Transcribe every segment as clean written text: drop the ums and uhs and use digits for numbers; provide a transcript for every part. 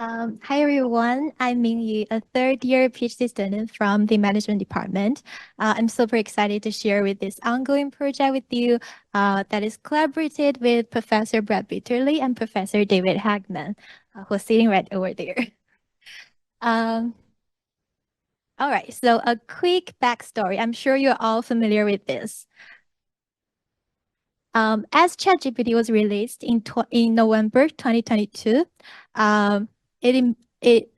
Hi everyone, I'm Mingyi, a third-year PhD student from the management department. I'm super excited to share with this ongoing project with you that is collaborated with Professor Brad Bitterly and Professor David Hagman, who's sitting right over there. Um, all right, so a quick backstory. I'm sure you're all familiar with this. As ChatGPT was released in November 2022, um,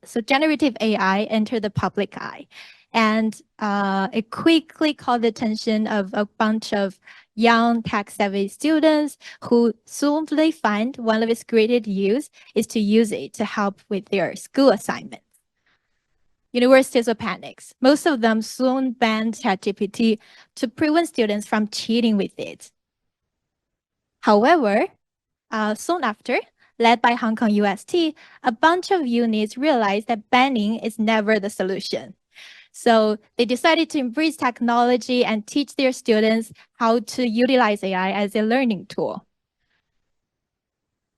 so generative AI entered the public eye, and it quickly called the attention of a bunch of young tech-savvy students who soon find one of its greatest use is to use it to help with their school assignments. Universities were panics. Most of them soon banned ChatGPT to prevent students from cheating with it. However, soon after, led by Hong Kong UST, a bunch of units realized that banning is never the solution. So they decided to embrace technology and teach their students how to utilize AI as a learning tool.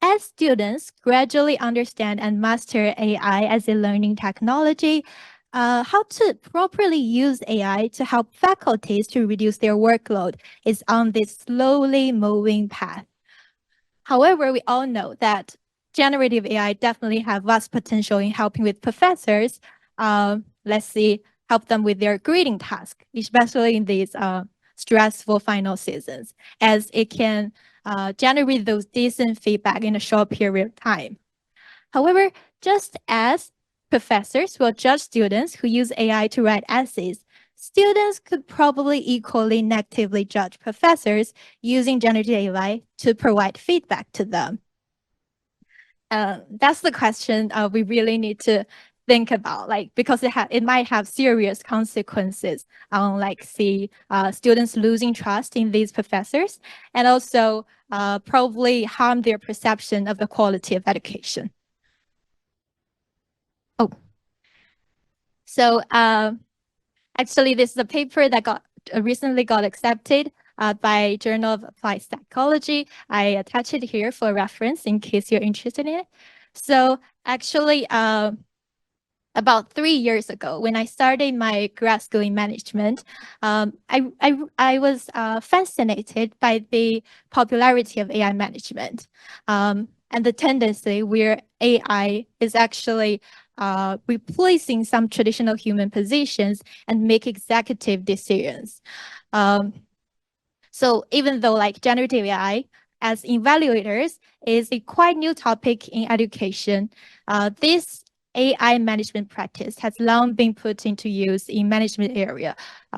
As students gradually understand and master AI as a learning technology, how to properly use AI to help faculties to reduce their workload is on this slowly moving path. However, we all know that generative AI definitely have vast potential in helping with professors, let's see, help them with their grading task, especially in these stressful final seasons, as it can generate those decent feedback in a short period of time. However, just as professors will judge students who use AI to write essays, students could probably equally negatively judge professors using generative AI to provide feedback to them. That's the question we really need to think about, like, because it might have serious consequences on, like, see students losing trust in these professors, and also probably harm their perception of the quality of education. Oh, so actually, this is a paper that got recently got accepted by Journal of Applied Psychology. I attach it here for reference in case you're interested in it. So actually, about 3 years ago, when I started my grad school in management, I was fascinated by the popularity of AI management, and the tendency where AI is actually replacing some traditional human positions and make executive decisions. So even though like generative AI as evaluators is a quite new topic in education, this AI management practice has long been put into use in management area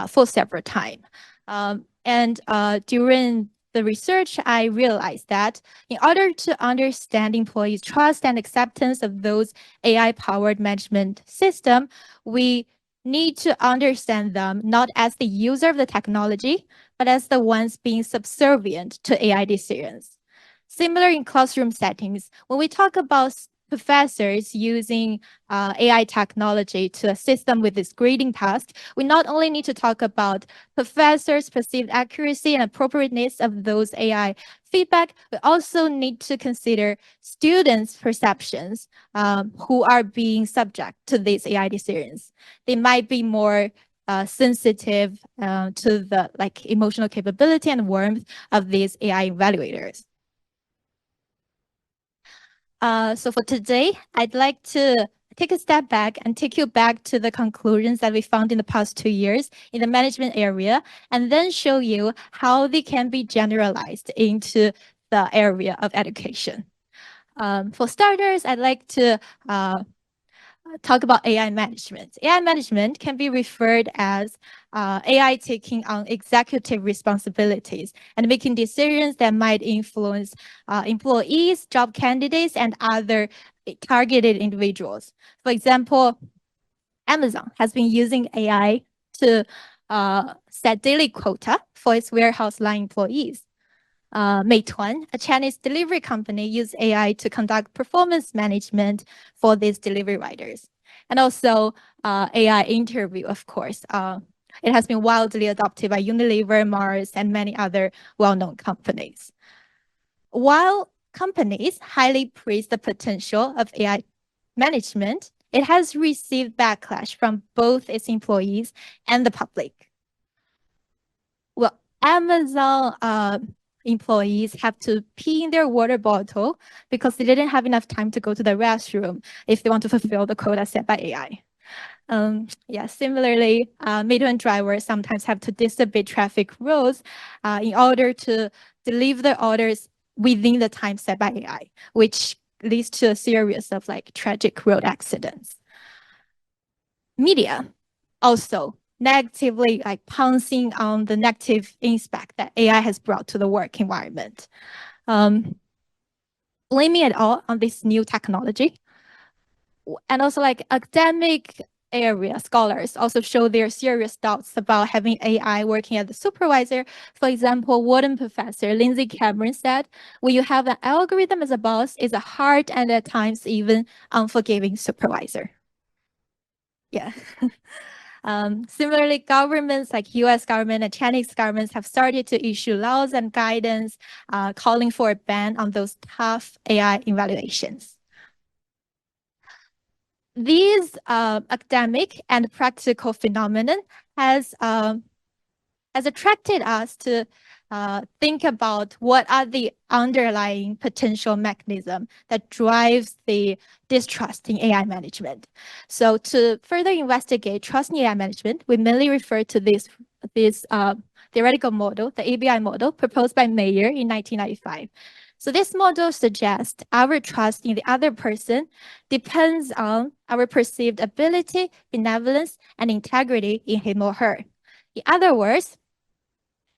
for several times. And during the research, I realized that in order to understand employees' trust and acceptance of those AI-powered management system, we need to understand them not as the user of the technology, but as the ones being subservient to AI decisions. Similar in classroom settings, when we talk about professors using AI technology to assist them with this grading task, we not only need to talk about professors' perceived accuracy and appropriateness of those AI feedback, we also need to consider students' perceptions who are being subject to these AI decisions. They might be more sensitive to the like emotional capability and warmth of these AI evaluators. So for today, I'd like to take a step back and take you back to the conclusions that we found in the past 2 years in the management area, and then show you how they can be generalized into the area of education. For starters, I'd like to talk about AI management. AI management can be referred as AI taking on executive responsibilities and making decisions that might influence employees, job candidates, and other targeted individuals. For example, Amazon has been using AI to set daily quota for its warehouse line employees. Meituan, a Chinese delivery company, used AI to conduct performance management for these delivery riders. And also AI interview, of course. It has been widely adopted by Unilever, Mars, and many other well-known companies. While companies highly praise the potential of AI management, it has received backlash from both its employees and the public. Well, Amazon employees have to pee in their water bottle because they didn't have enough time to go to the restroom if they want to fulfill the quota set by AI. Similarly, Meituan drivers sometimes have to disobey traffic rules in order to deliver orders within the time set by AI, which leads to a series of like tragic road accidents. Media also negatively like pouncing on the negative impact that AI has brought to the work environment. Blaming it all on this new technology. And also like academic area scholars also show their serious doubts about having AI working as a supervisor. For example, Wharton professor Lindsay Cameron said, when you have an algorithm as a boss, it's a hard and at times even unforgiving supervisor. Yeah. Similarly, governments like US government and Chinese governments have started to issue laws and guidance calling for a ban on those tough AI evaluations. These academic and practical phenomenon has attracted us to think about what are the underlying potential mechanism that drives the distrust in AI management. So to further investigate trust in AI management, we mainly refer to this theoretical model, the ABI model, proposed by Mayer in 1995. So this model suggests our trust in the other person depends on our perceived ability, benevolence, and integrity in him or her. In other words,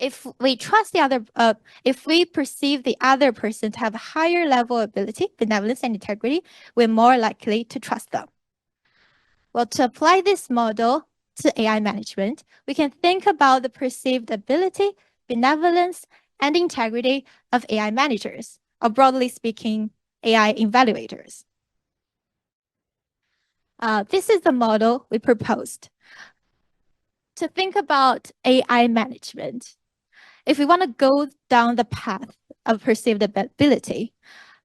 if we trust the other, if we perceive the other person to have a higher level of ability, benevolence, and integrity, we're more likely to trust them. Well, to apply this model to AI management, we can think about the perceived ability, benevolence, and integrity of AI managers, or broadly speaking, AI evaluators. This is the model we proposed. To think about AI management, if we want to go down the path of perceived ability,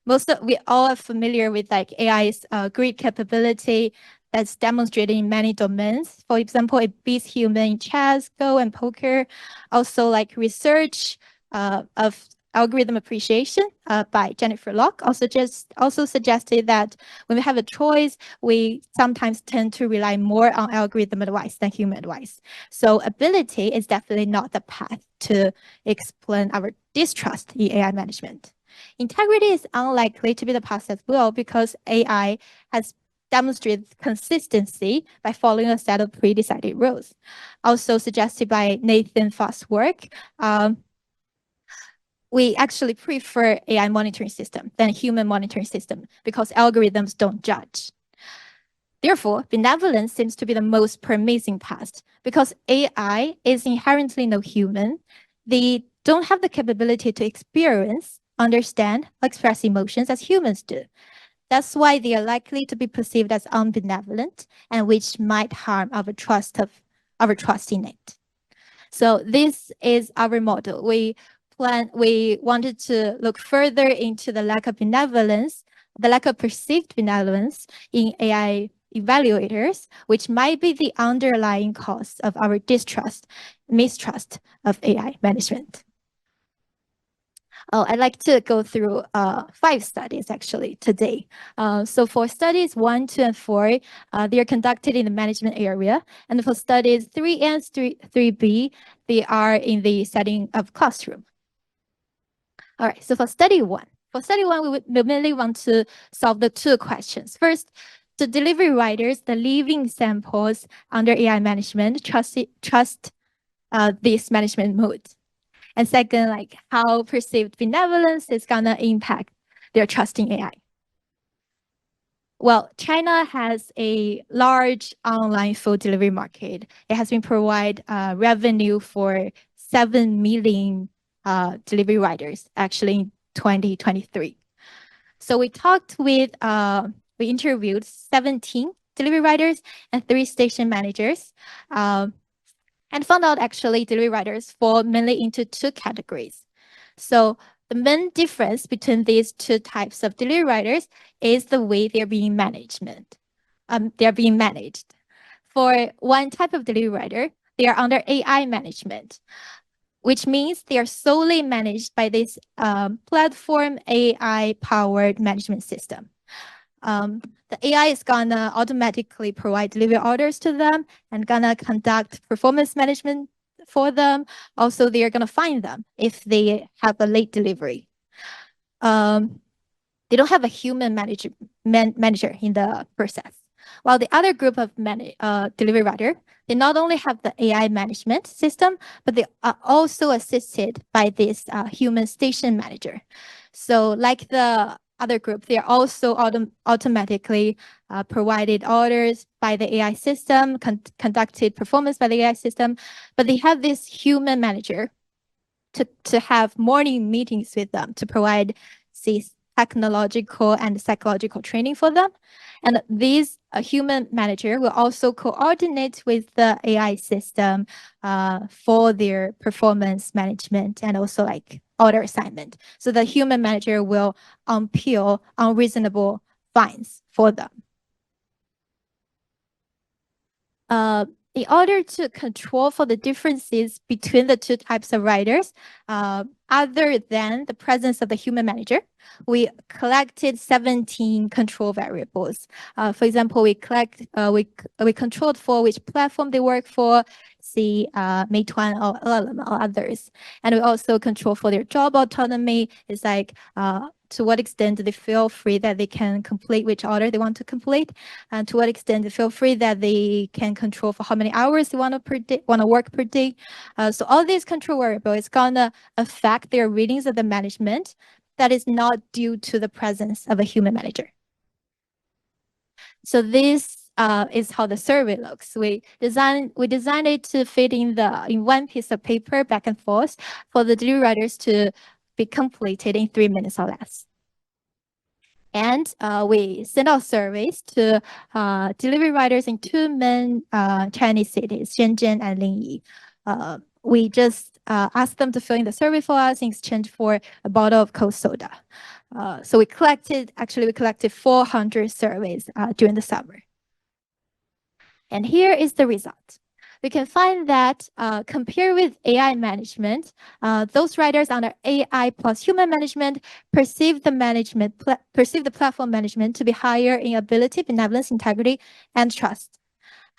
we all are familiar with like AI's great capability that's demonstrated in many domains. For example, it beats human in chess, Go, and poker. Also, like research of algorithm appreciation by Jennifer Locke also suggested that when we have a choice, we sometimes tend to rely more on algorithm advice than human advice. So ability is definitely not the path to explain our distrust in AI management. Integrity is unlikely to be the path as well because AI has demonstrated consistency by following a set of pre-decided rules. Also suggested by Nathan Foss' work, we actually prefer AI monitoring system than human monitoring system because algorithms don't judge. Therefore, benevolence seems to be the most promising path because AI is inherently no human. They don't have the capability to experience, understand, or express emotions as humans do. That's why they are likely to be perceived as unbenevolent and which might harm our trust in it. So this is our model. We wanted to look further into the lack of benevolence, the lack of perceived benevolence in AI evaluators, which might be the underlying cause of our mistrust of AI management. I'd like to go through 5 studies actually today. So for studies 1, 2, and 4, they are conducted in the management area. And for studies 3 and 3B, they are in the setting of classroom. All right, so for study 1, we mainly want to solve the 2 questions. First, the delivery writers, the living samples under AI management, trust this management mode. And second, like how perceived benevolence is gonna impact their trust in AI. Well, China has a large online food delivery market. It has been provide revenue for 7 million delivery riders actually in 2023. So we interviewed 17 delivery riders and 3 station managers. And found out actually delivery riders fall mainly into 2 categories. So The main difference between these two types of delivery riders is the way they're being managed. For one type of delivery rider, they are under AI management, which means they are solely managed by this platform AI-powered management system. The AI is gonna automatically provide delivery orders to them and gonna conduct performance management for them. Also, they are gonna find them if they have a late delivery. They don't have a human manager in the process. While the other group of delivery rider, they not only have the AI management system, but they are also assisted by this human station manager. So like the other group, they are also automatically provided orders by the AI system, conducted performance by the AI system, but they have this human manager to have morning meetings with them to provide these technological and psychological training for them. And this human manager will also coordinate with the AI system for their performance management and also like order assignment. So the human manager will appeal unreasonable fines for them. In order to control for the differences between the two types of riders, other than the presence of the human manager, we collected 17 control variables. For example, we controlled for which platform they work for, say Meituan or LLM or others. And we also control for their job autonomy. It's like to what extent do they feel free that they can complete which order they want to complete, and to what extent they feel free that they can control for how many hours they want to work per day. So all these control variables is gonna affect their readings of the management that is not due to the presence of a human manager. So this is how the survey looks. We designed it to fit in one piece of paper back and forth for the delivery riders to be completed in 3 minutes or less. And we sent out surveys to delivery riders in two main Chinese cities, Shenzhen and Linyi. We just asked them to fill in the survey for us in exchange for a bottle of cold soda. So we collected 400 surveys during the summer. And here is the result. We can find that compared with AI management, those riders under AI plus human management perceive the platform management to be higher in ability, benevolence, integrity, and trust.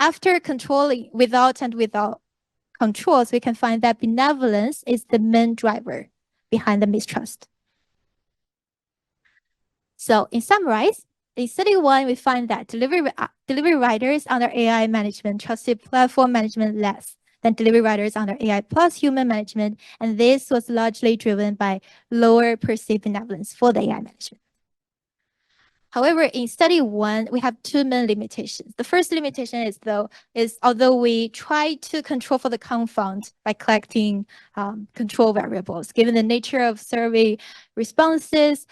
After controlling without controls, we can find that benevolence is the main driver behind the mistrust. So in summarize, in study one, we find that delivery riders under AI management trusted platform management less than delivery riders under AI plus human management, and this was largely driven by lower perceived benevolence for the AI management. However, in study one, we have two main limitations. The first limitation is although we try to control for the confound by collecting control variables, given the nature of survey responses,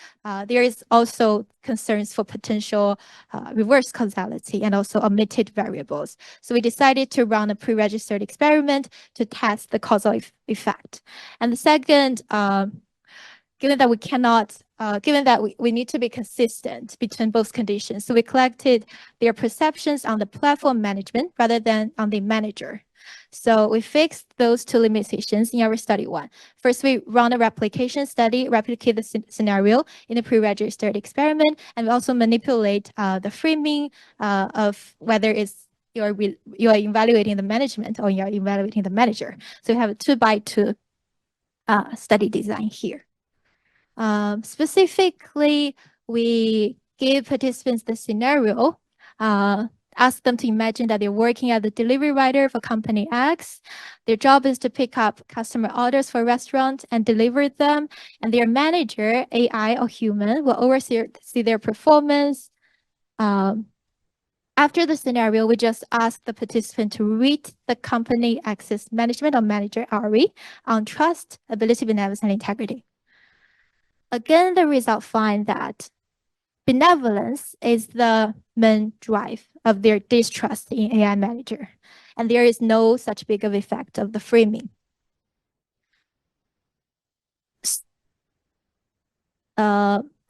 there is also concerns for potential reverse causality and also omitted variables. So we decided to run a pre-registered experiment to test the causal effect. And the second, given that we need to be consistent between both conditions. So we collected their perceptions on the platform management rather than on the manager. So we fixed those two limitations in our study one. First, we run a replication study, replicate the scenario in a pre-registered experiment, and we also manipulate the framing of whether it's you are evaluating the management or you are evaluating the manager. So we have a 2x2 study design here. Specifically, we gave participants the scenario, ask them to imagine that they're working as a delivery rider for company X. Their job is to pick up customer orders for a restaurant and deliver them. And their manager, AI or human, will oversee their performance. After the scenario, we just ask the participant to rate the company X's management or manager, RE, on trust, ability, benevolence, and integrity. Again, the result find that benevolence is the main drive of their distrust in AI manager, and there is no such big of effect of the framing.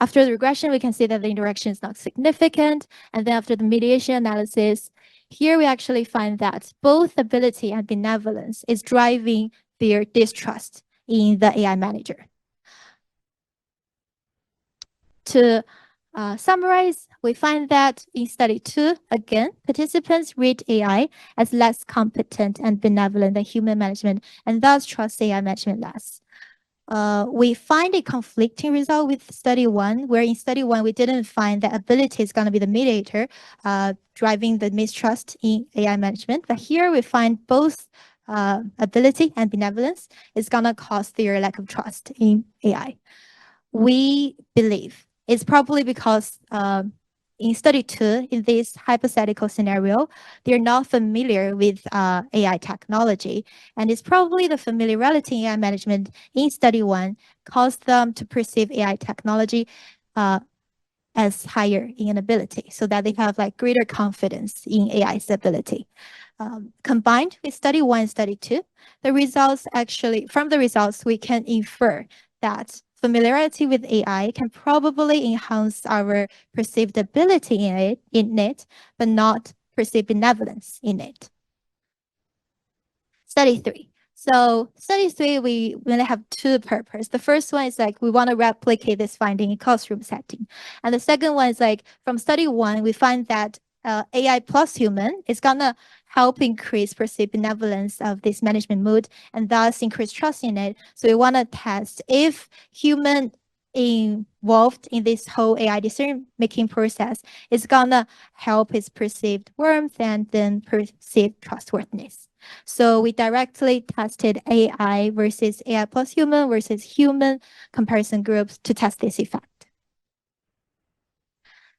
after the regression, we can see that the interaction is not significant. And then after the mediation analysis, here we actually find that both ability and benevolence is driving their distrust in the AI manager. To summarize, we find that in study 2, again, participants rate AI as less competent and benevolent than human management, and thus trust AI management less. We find a conflicting result with study 1, where in study 1, we didn't find that ability is going to be the mediator driving the mistrust in AI management. But here we find both ability and benevolence is going to cause their lack of trust in AI. We believe it's probably because in study 2, in this hypothetical scenario, they're not familiar with AI technology. And it's probably the familiarity in AI management in study 1 caused them to perceive AI technology as higher in ability, so that they have like greater confidence in AI's ability. Combined with study 1 and study 2, the results actually, from the results, we can infer that familiarity with AI can probably enhance our perceived ability in it, but not perceived benevolence in it. Study 3. So study 3, we really have two purposes. The first one is like we want to replicate this finding in classroom setting. And the second one is like from study 1, we find that AI plus human is going to help increase perceived benevolence of this management mood and thus increase trust in it. So we want to test if human involved in this whole AI decision-making process is going to help its perceived warmth and then perceived trustworthiness. So we directly tested AI versus AI plus human versus human comparison groups to test this effect.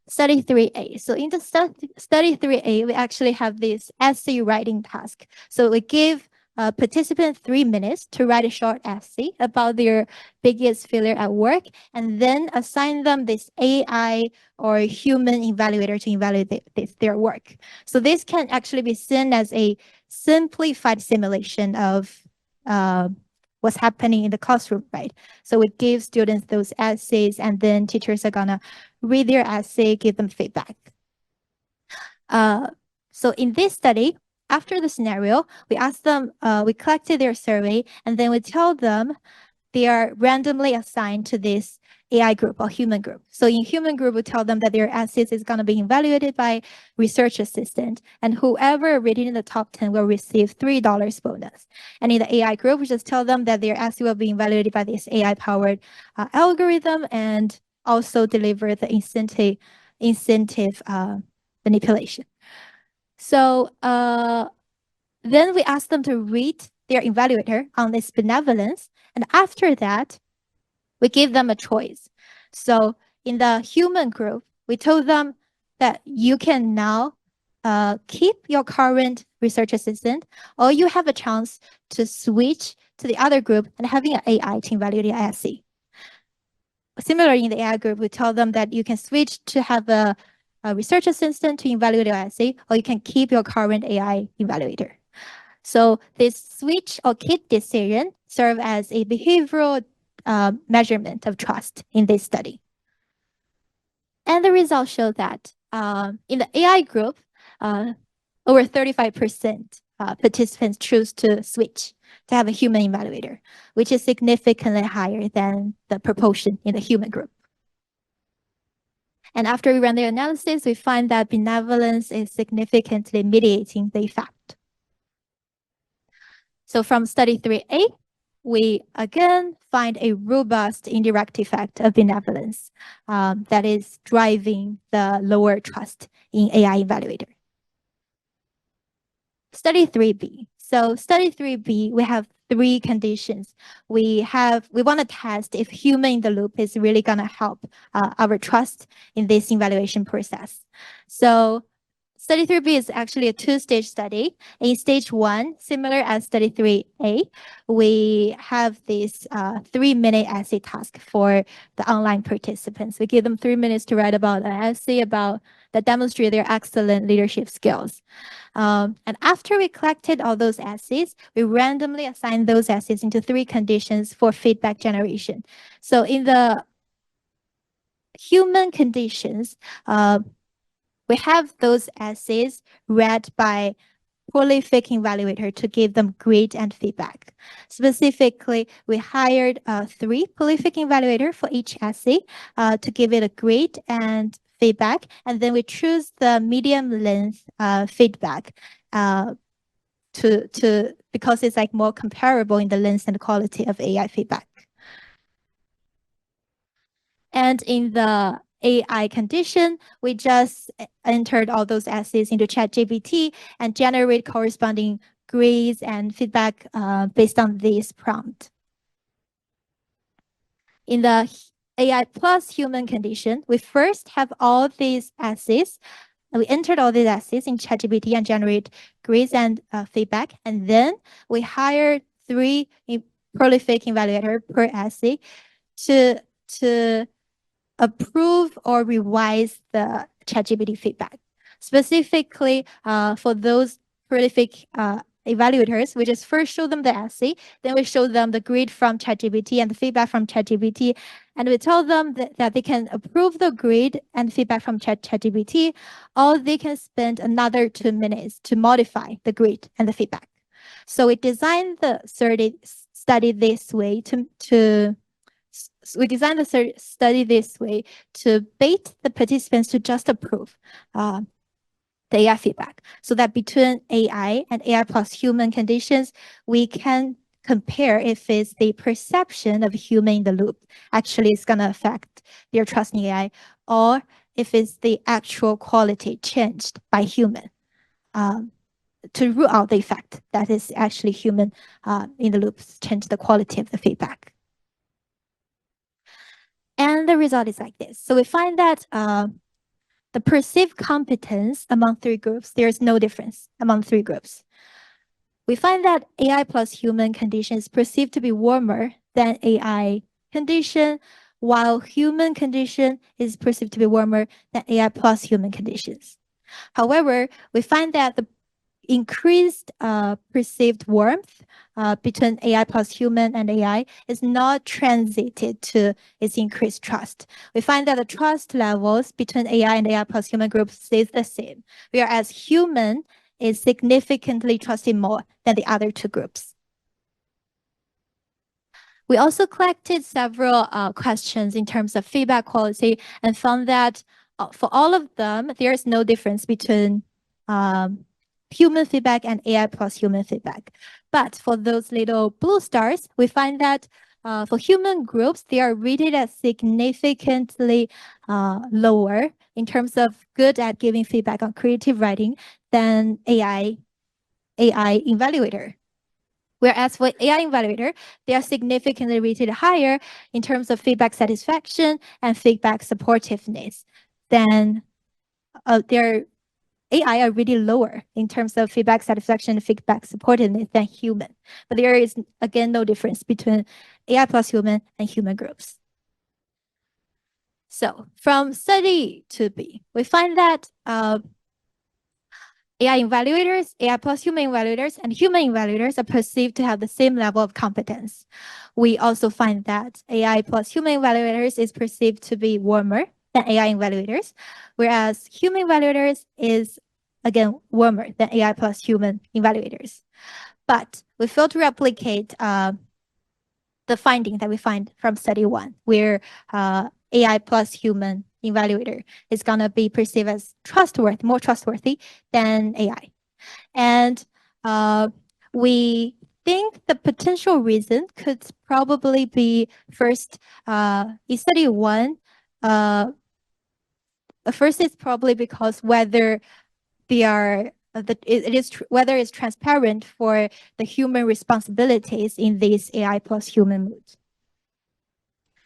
Study 3A. So in the study 3A, we actually have this essay writing task. So we give participants 3 minutes to write a short essay about their biggest failure at work, and then assign them this AI or human evaluator to evaluate their work. So this can actually be seen as a simplified simulation of what's happening in the classroom, right? So we give students those essays, and then teachers are gonna read their essay, give them feedback. So in this study, after the scenario, we asked them, we collected their survey, and then we tell them they are randomly assigned to this AI group or human group. So in human group, we tell them that their essays is going to be evaluated by research assistant, and whoever rated in the top 10 will receive $3 bonus. And in the AI group, we just tell them that their essay will be evaluated by this AI-powered algorithm and also deliver the incentive manipulation. So then we ask them to rate their evaluator on this benevolence. And after that, we give them a choice. So in the human group, we told them that you can now keep your current research assistant, or you have a chance to switch to the other group and having an AI to evaluate your essay. Similarly, in the AI group, we tell them that you can switch to have a research assistant to evaluate your essay, or you can keep your current AI evaluator. So this switch or keep decision serve as a behavioral measurement of trust in this study. And the results show that in the AI group, over 35% participants choose to switch to have a human evaluator, which is significantly higher than the proportion in the human group. And after we run the analysis, we find that benevolence is significantly mediating the effect. So from study 3A, we again find a robust indirect effect of benevolence that is driving the lower trust in AI evaluator. Study 3B. So study 3B, we have 3 conditions. We want to test if human in the loop is really going to help our trust in this evaluation process. So study 3B is actually a 2-stage study. In stage 1, similar as study 3A, we have this 3-minute essay task for the online participants. We give them 3 minutes to write about an essay about that demonstrate their excellent leadership skills. And after we collected all those essays, we randomly assigned those essays into 3 conditions for feedback generation. So in the human conditions, we have those essays read by prolific evaluator to give them grade and feedback. Specifically, we hired 3 prolific evaluator for each essay to give it a grade and feedback, and then we choose the medium length feedback because it's like more comparable in the length and quality of AI feedback. And in the AI condition, we just entered all those essays into ChatGPT and generate corresponding grades and feedback based on this prompt. In the AI plus human condition, we first have all these essays. We entered all these essays in ChatGPT and generate grades and feedback. And then we hired 3 prolific evaluator per essay to approve or revise the ChatGPT feedback. Specifically, for those prolific evaluators, we just first show them the essay, then we show them the grade from ChatGPT and the feedback from ChatGPT, and we tell them that they can approve the grade and feedback from ChatGPT, or they can spend another 2 minutes to modify the grade and the feedback. So we designed the study this way we designed the study this way to bait the participants to just approve the AI feedback, so that between AI and AI plus human conditions, we can compare if it's the perception of human in the loop actually is going to affect their trust in AI, or if it's the actual quality changed by human, to rule out the effect that is actually human in the loops change the quality of the feedback. And the result is like this. So we find that the perceived competence among 3 groups, there's no difference among 3 groups. We find that AI plus human condition is perceived to be warmer than AI condition, while human condition is perceived to be warmer than AI plus human conditions. However, we find that the increased perceived warmth between AI plus human and AI is not translated to its increased trust. We find that the trust levels between AI and AI plus human groups stays the same, whereas human is significantly trusted more than the other 2 groups. We also collected several questions in terms of feedback quality and found that for all of them, there is no difference between human feedback and AI plus human feedback. But for those little blue stars, we find that for human groups, they are rated as significantly lower in terms of good at giving feedback on creative writing than AI evaluator. Whereas for AI evaluator, they are significantly rated higher in terms of feedback satisfaction and feedback supportiveness than their AI are really lower in terms of feedback satisfaction and feedback supportiveness than human. But there is, again, no difference between AI plus human and human groups. So from study 2B, we find that AI evaluators, AI plus human evaluators, and human evaluators are perceived to have the same level of competence. We also find that AI plus human evaluators is perceived to be warmer than AI evaluators, whereas human evaluators is, again, warmer than AI plus human evaluators. But we failed to replicate the finding that we find from study 1, where AI plus human evaluator is going to be perceived as trustworthy, more trustworthy than AI. And we think the potential reason could probably be first, in study 1, first is probably because whether they are whether it's transparent for the human responsibilities in this AI plus human mode.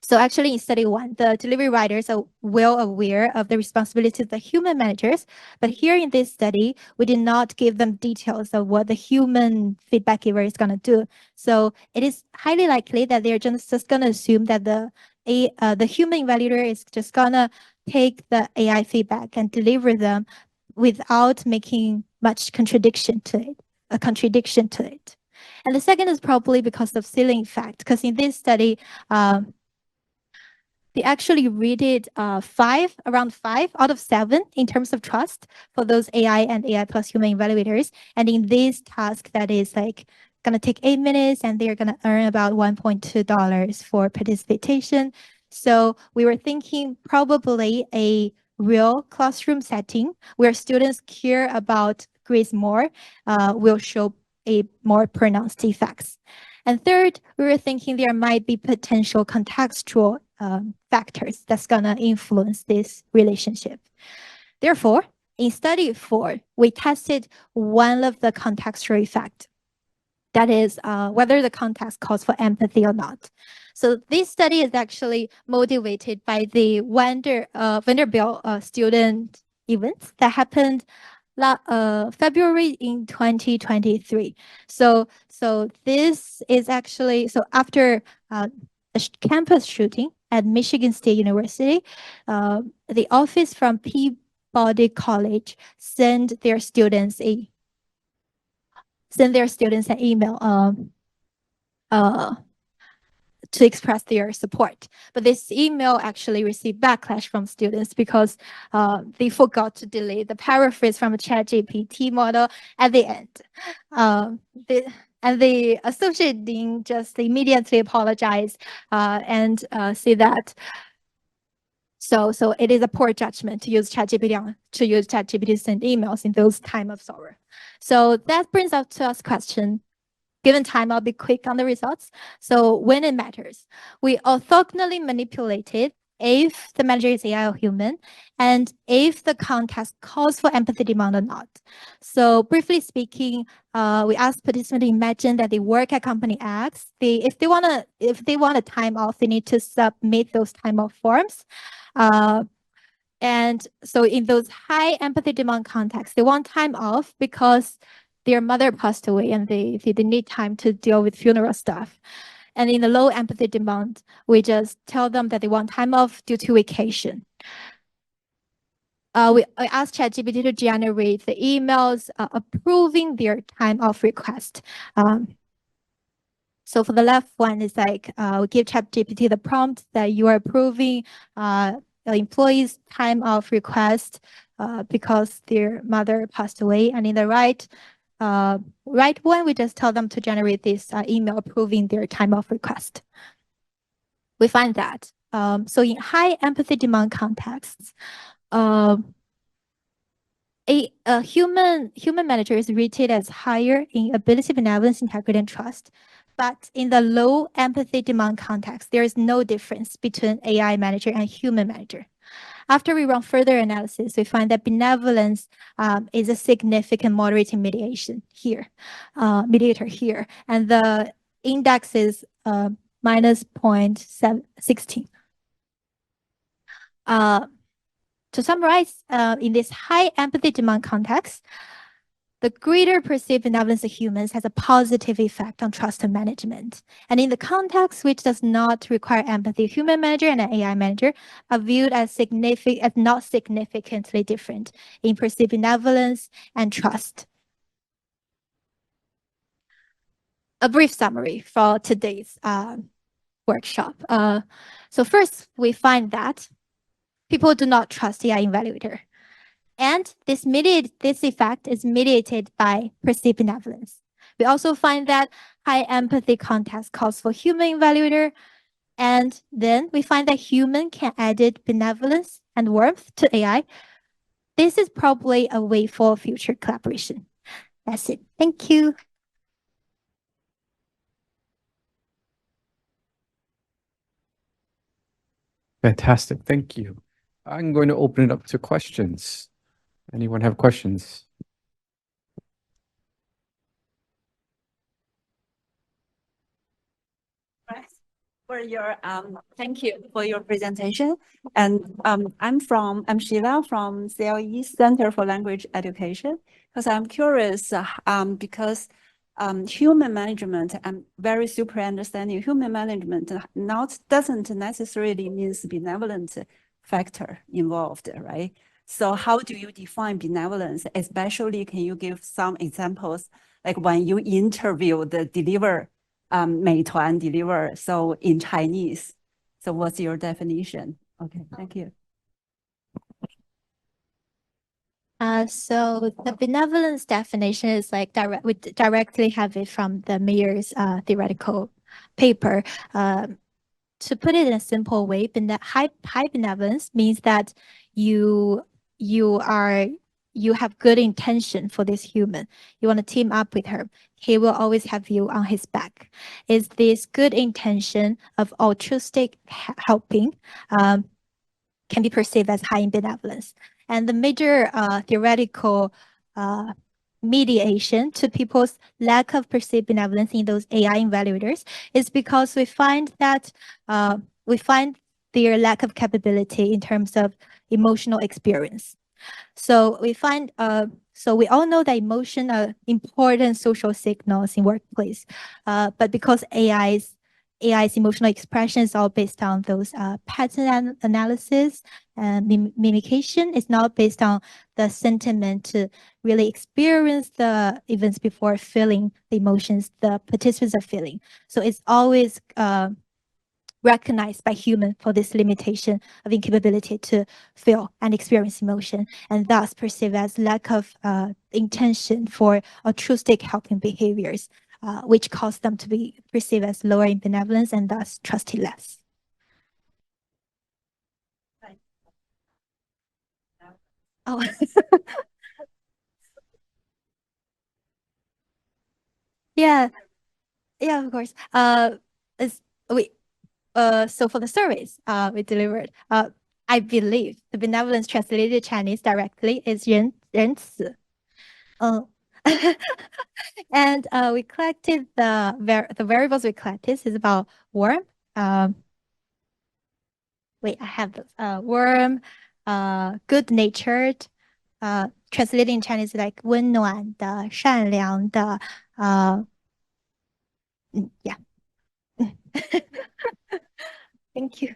So actually in study 1, the delivery writers are well aware of the responsibilities of the human managers, but here in this study, we did not give them details of what the human feedback giver is going to do. So it is highly likely that they're just going to assume that the human evaluator is just going to take the AI feedback and deliver them without making much contradiction to it. And the second is probably because of ceiling effect, because in this study, they actually rated around 5 out of 7 in terms of trust for those AI and AI plus human evaluators. And in this task that is like gonna take 8 minutes and they're gonna earn about $1.2 for participation. So we were thinking probably a real classroom setting where students care about grades more will show a more pronounced effects. And third, we were thinking there might be potential contextual factors that's gonna influence this relationship. Therefore, in study 4, we tested one of the contextual effects. That is whether the context calls for empathy or not. So this study is actually motivated by the Vanderbilt student events that happened February in 2023. So this is actually, so after a campus shooting at Michigan State University, the office from Peabody College sent their students an email to express their support. But this email actually received backlash from students because they forgot to delete the paraphrase from a ChatGPT model at the end. And the associate dean just immediately apologized and say that so it is a poor judgment to use ChatGPT to send emails in those time of sorrow. So that brings up to us question. Given time, I'll be quick on the results. So when it matters, we orthogonally manipulated if the manager is AI or human, and if the context calls for empathy demand or not. So briefly speaking, we asked participants to imagine that they work at company X. If they want a time off, they need to submit those time off forms. And so in those high empathy demand contexts, they want time off because their mother passed away and they need time to deal with funeral stuff. And in the low empathy demand, we just tell them that they want time off due to vacation. I asked ChatGPT to generate the emails approving their time off request. So for the left one, it's like we give ChatGPT the prompt that you are approving the employee's time off request because their mother passed away. And in the right one, we just tell them to generate this email approving their time off request. We find that. So in high empathy demand contexts, a human manager is rated as higher in ability, benevolence, integrity, and trust. But in the low empathy demand context, there is no difference between AI manager and human manager. After we run further analysis, we find that benevolence is a significant moderating mediator here, and the index is minus 0.16. To summarize, in this high empathy demand context, the greater perceived benevolence of humans has a positive effect on trust and management. And in the context which does not require empathy, a human manager and an AI manager are viewed as not significantly different in perceived benevolence and trust. A brief summary for today's workshop. So first, we find that people do not trust AI evaluator. And this effect is mediated by perceived benevolence. We also find that high empathy context calls for human evaluator. And then we find that human can add benevolence and warmth to AI. This is probably a way for future collaboration. That's it. Thank you. Fantastic. Thank you. I'm going to open it up to questions. Anyone have questions? Thank you for your presentation. And I'm Sheila from CLE Center for Language Education. Because I'm curious, because human management, I'm very super understanding human management doesn't necessarily means benevolent factor involved, right? So how do you define benevolence? Especially, can you give some examples, like when you interview the Meituan deliver, so in Chinese, So what's your definition? Okay, thank you. So the benevolence definition is like we directly have it from the Mayer's theoretical paper. To put it in a simple way, high benevolence means that you have good intention for this human. You want to team up with her. He will always have you on his back. Is this good intention of altruistic helping can be perceived as high in benevolence. And the major theoretical mediation to people's lack of perceived benevolence in those AI evaluators is because we find that their lack of capability in terms of emotional experience. So we find, so we all know that emotion are important social signals in workplace, but because AI's emotional expression is all based on those pattern analysis and mimication. It's not based on the sentiment to really experience the events before feeling the emotions the participants are feeling. So it's always recognized by human for this limitation of incapability to feel and experience emotion, and thus perceived as lack of intention for altruistic helping behaviors, which cause them to be perceived as lower in benevolence and thus trusted less. Oh. Yeah, of course. So for the surveys we delivered, I believe the benevolence translated Chinese directly is 仁慈. And we collected the variables we collected is about warm. Wait, I have this. Warm, good-natured. Translated in Chinese like 温暖的、善良的. Yeah. Thank you.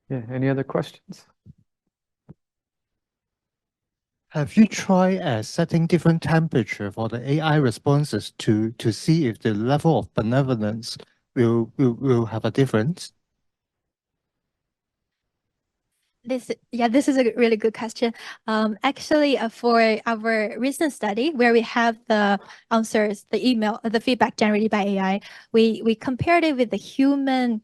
Yeah, any other questions? Have you tried setting different temperature for the AI responses to see if the level of benevolence will have a difference? This is a really good question. Actually, for our recent study where we have the answers, the feedback generated by AI, we compared it with the human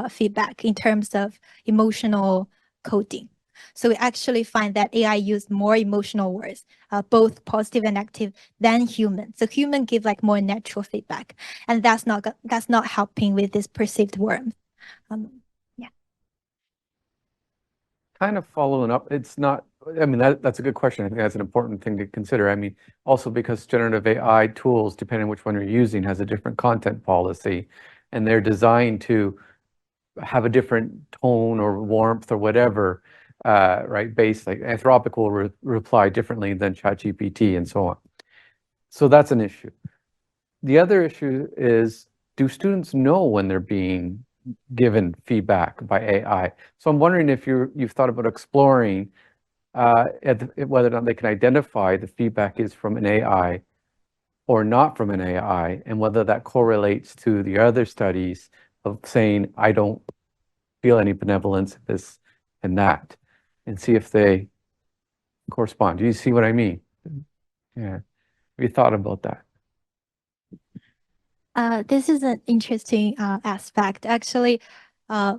feedback in terms of emotional coding. So we actually find that AI used more emotional words, both positive and negative, than human. So human give like more natural feedback, and that's not helping with this perceived warmth. Kind of following up, it's not, I mean, that's a good question. I think that's an important thing to consider. I mean, also because generative AI tools, depending on which one you're using, has a different content policy, and they're designed to have a different tone or warmth or whatever, right? Based, like Anthropic will reply differently than ChatGPT and so on. So that's an issue. The other issue is, do students know when they're being given feedback by AI? So I'm wondering if you've thought about exploring whether or not they can identify the feedback is from an AI or not from an AI, and whether that correlates to the other studies of saying, I don't feel any benevolence, this and that, and see if they correspond. Do you see what I mean? Yeah. Have you thought about that? This is an interesting aspect. Actually,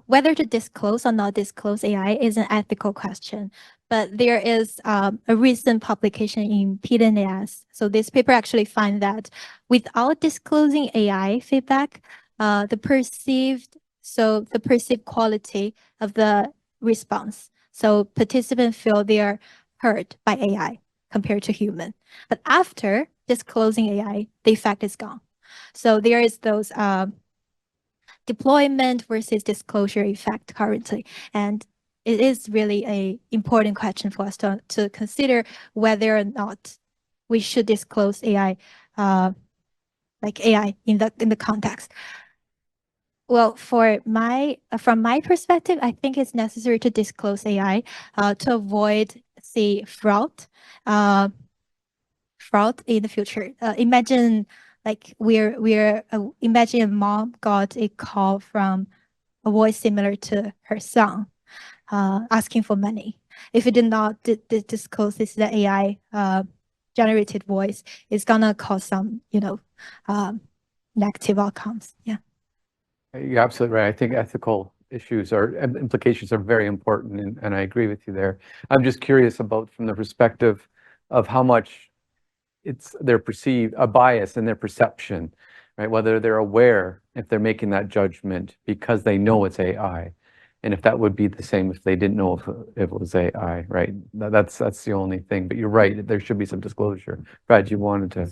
whether to disclose or not disclose AI is an ethical question. But there is a recent publication in PNAS. So this paper actually find that without disclosing AI feedback, the perceived quality of the response. So participants feel they are heard by AI compared to human. But after disclosing AI, the effect is gone. So there is those deployment versus disclosure effect currently. And it is really an important question for us to consider whether or not we should disclose AI, like AI in the context. Well, from my perspective, I think it's necessary to disclose AI to avoid, say, fraud in the future. Imagine like imagine a mom got a call from a voice similar to her son, asking for money. If it did not disclose this is the AI generated voice, it's gonna cause some, negative outcomes. Yeah. You're absolutely right. I think ethical issues and implications are very important, and I agree with you there. I'm just curious about from the perspective of how much it's their perceived a bias in their perception, right? Whether they're aware if they're making that judgment because they know it's AI, and if that would be the same if they didn't know if it was AI, right? That's the only thing. But you're right, there should be some disclosure. Brad, you wanted to.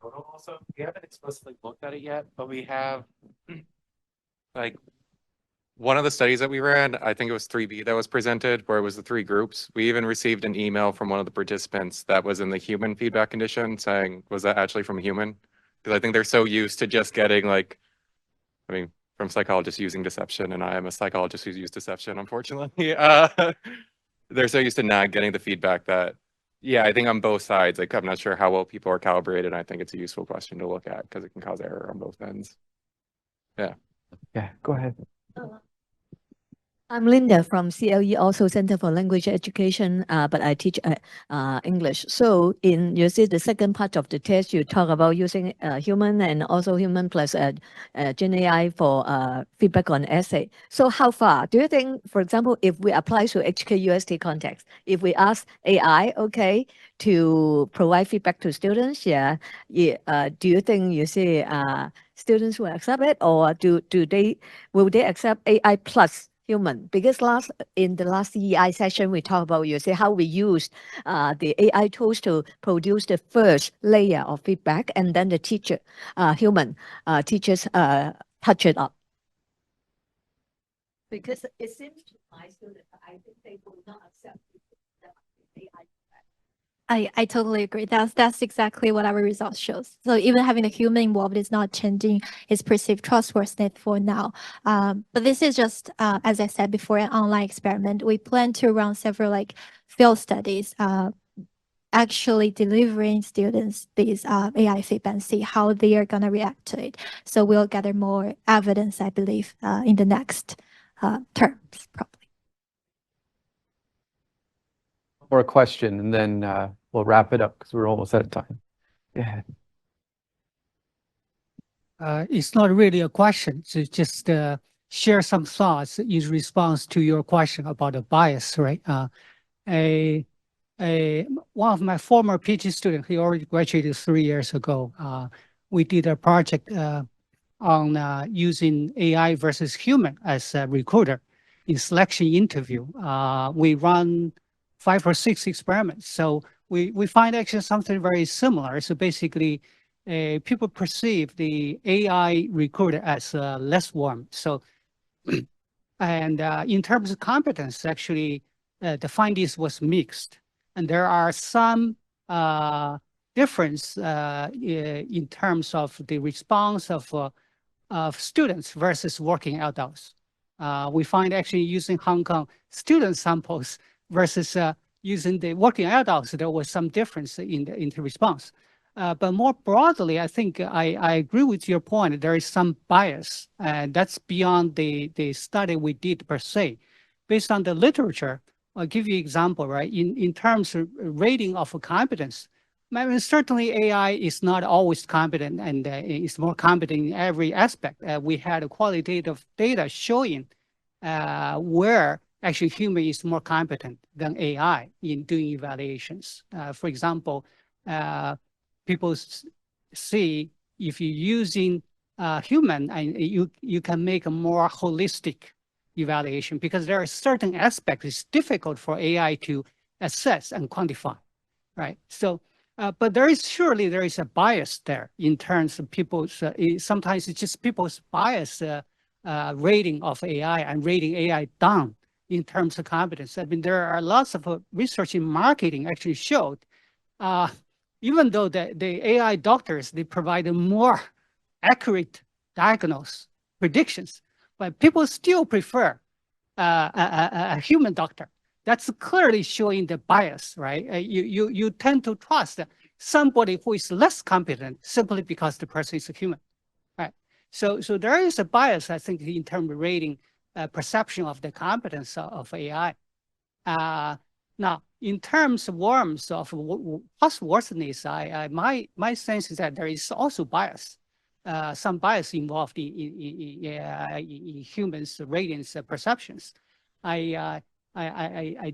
Also, we haven't explicitly looked at it yet, but we have like one of the studies that we ran, I think it was 3B that was presented, where it was the 3 groups. We even received an email from one of the participants that was in the human feedback condition saying, was that actually from a human? Because I think they're so used to just getting from psychologists using deception, and I am a psychologist who's used deception, unfortunately. They're so used to not getting the feedback that, yeah, I think on both sides, like I'm not sure how well people are calibrated. I think it's a useful question to look at because it can cause error on both ends. Yeah. Yeah, go ahead. I'm Linda from CLE, also Center for Language Education, but I teach English. So you see the second part of the test, you talk about using human and also human plus Gen AI for feedback on essay. So how far? Do you think, for example, if we apply to HK UST context, if we ask AI, okay, to provide feedback to students, do you think you see students will accept it, or will they accept AI plus human? Because in the last EI session, we talked about, you see, how we use the AI tools to produce the first layer of feedback, and then the teachers touch it up. Because it seems to my students, I think they will not accept the AI. I totally agree. That's exactly what our results shows. So even having a human involved is not changing its perceived trustworthiness for now. But this is just, as I said before, an online experiment. We plan to run several field studies, actually delivering students these AI feedback and see how they are gonna react to it. So we'll gather more evidence, I believe, in the next terms, probably. Or a question, and then we'll wrap it up because we're almost out of time. Yeah. It's not really a question. It's just share some thoughts in response to your question about the bias, right? One of my former PhD students, he already graduated 3 years ago. We did a project on using AI versus human as a recruiter in selection interview. We run 5 or 6 experiments. So we find actually something very similar. So basically, people perceive the AI recruiter as less warm. So, and in terms of competence, actually, the findings was mixed. And there are some difference in terms of the response of students versus working adults. We find actually using Hong Kong student samples versus using the working adults, there was some difference in the response. But more broadly, I think I agree with your point. There is some bias, and that's beyond the study we did per se. Based on the literature, I'll give you an example, right? In terms of rating of competence, I mean, certainly AI is not always competent, and it's more competent in every aspect. We had qualitative data showing where actually human is more competent than AI in doing evaluations. For example, people see if you're using human, and you can make a more holistic evaluation, because there are certain aspects it's difficult for AI to assess and quantify, right? So, but there is a bias there in terms of people's, sometimes it's just people's bias rating of AI and rating AI down in terms of competence. I mean, there are lots of research in marketing actually showed, even though the AI doctors, they provide a more accurate diagnose predictions, but people still prefer a human doctor. That's clearly showing the bias, right? You tend to trust somebody who is less competent simply because the person is a human, right? So there is a bias, I think, in terms of rating perception of the competence of AI. Now, in terms of trustworthiness, my sense is that there is also bias, some bias involved in humans' ratings perceptions. I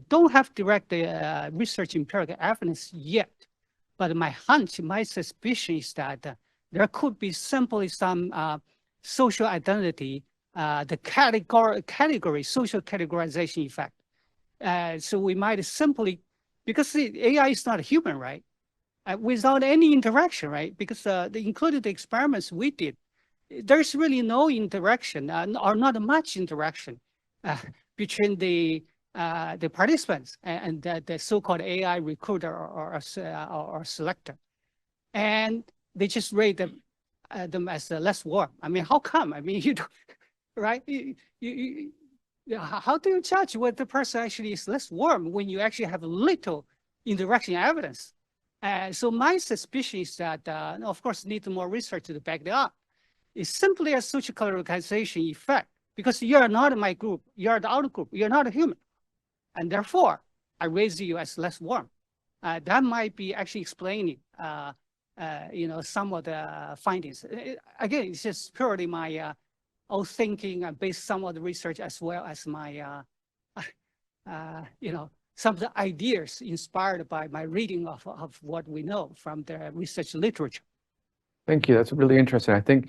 don't have direct research empirical evidence yet, but my hunch, my suspicion is that there could be simply some social identity, the category, social categorization effect. So we might simply, because the AI is not human, right? Without any interaction, right? Because including the experiments we did, there's really no interaction or not much interaction between the participants and the so-called AI recruiter or selector, and they just rate them as less warm. I mean, how come? I mean, you don't, right? How do you judge whether the person actually is less warm when you actually have little interaction evidence? So my suspicion is that, of course, need more research to back that up. It's simply a social categorization effect because you are not in my group, you are the outer group, you're not a human. And therefore, I raise you as less warm. That might be actually explaining some of the findings. Again, it's just purely my own thinking based some of the research as well as my, some of the ideas inspired by my reading of what we know from the research literature. Thank you. That's really interesting. I think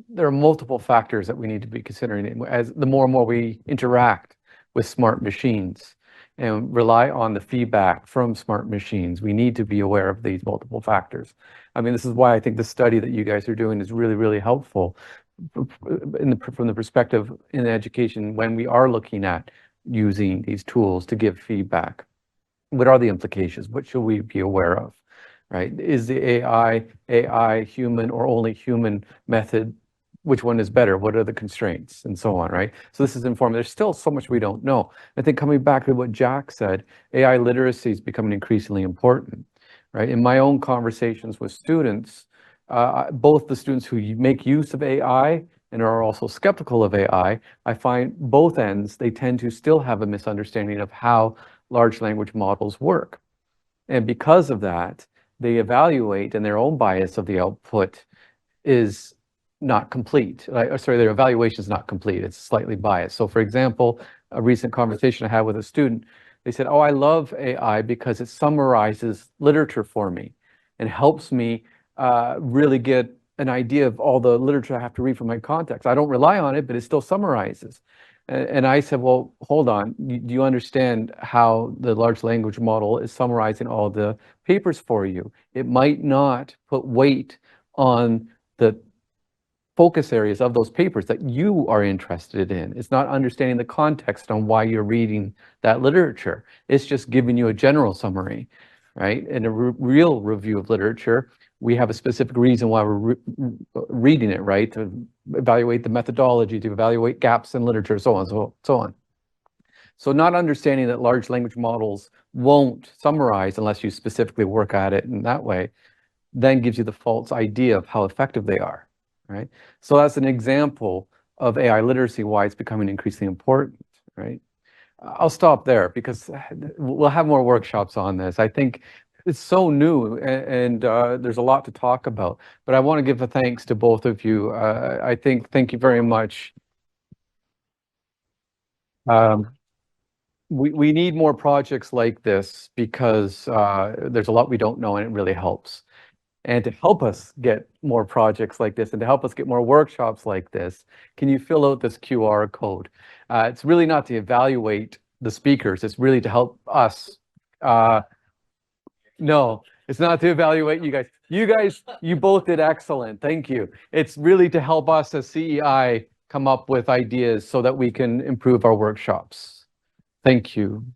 there are multiple factors that we need to be considering as the more and more we interact with smart machines and rely on the feedback from smart machines. We need to be aware of these multiple factors. I mean, this is why I think the study that you guys are doing is really, really helpful from the perspective in education when we are looking at using these tools to give feedback. What are the implications? What should we be aware of, right? Is the AI human or only human method? Which one is better? What are the constraints and so on, right? So this is informative. There's still so much we don't know. I think coming back to what Jack said, AI literacy is becoming increasingly important, right? In my own conversations with students, both the students who make use of AI and are also skeptical of AI, I find both ends, they tend to still have a misunderstanding of how large language models work. And because of that, they evaluate, and their own bias of the output is not complete. Sorry, their evaluation is not complete. It's slightly biased. So for example, a recent conversation I had with a student, they said, oh, I love AI because it summarizes literature for me and helps me really get an idea of all the literature I have to read from my context. I don't rely on it, but it still summarizes. And I said, well, hold on. Do you understand how the large language model is summarizing all the papers for you? It might not put weight on the focus areas of those papers that you are interested in. It's not understanding the context on why you're reading that literature. It's just giving you a general summary, right? In a real review of literature, we have a specific reason why we're reading it, right? To evaluate the methodology, to evaluate gaps in literature, so on, so on. So not understanding that large language models won't summarize unless you specifically work at it in that way, then gives you the false idea of how effective they are, right? So that's an example of AI literacy, why it's becoming increasingly important, right? I'll stop there because we'll have more workshops on this. I think it's so new and there's a lot to talk about, but I want to give a thanks to both of you. Thank you very much. We need more projects like this because there's a lot we don't know and it really helps. And to help us get more projects like this and to help us get more workshops like this, can you fill out this QR code? It's really not to evaluate the speakers, it's really to help us. No, it's not to evaluate you guys. You both did excellent, thank you. It's really to help us as CEI come up with ideas so that we can improve our workshops. Thank you.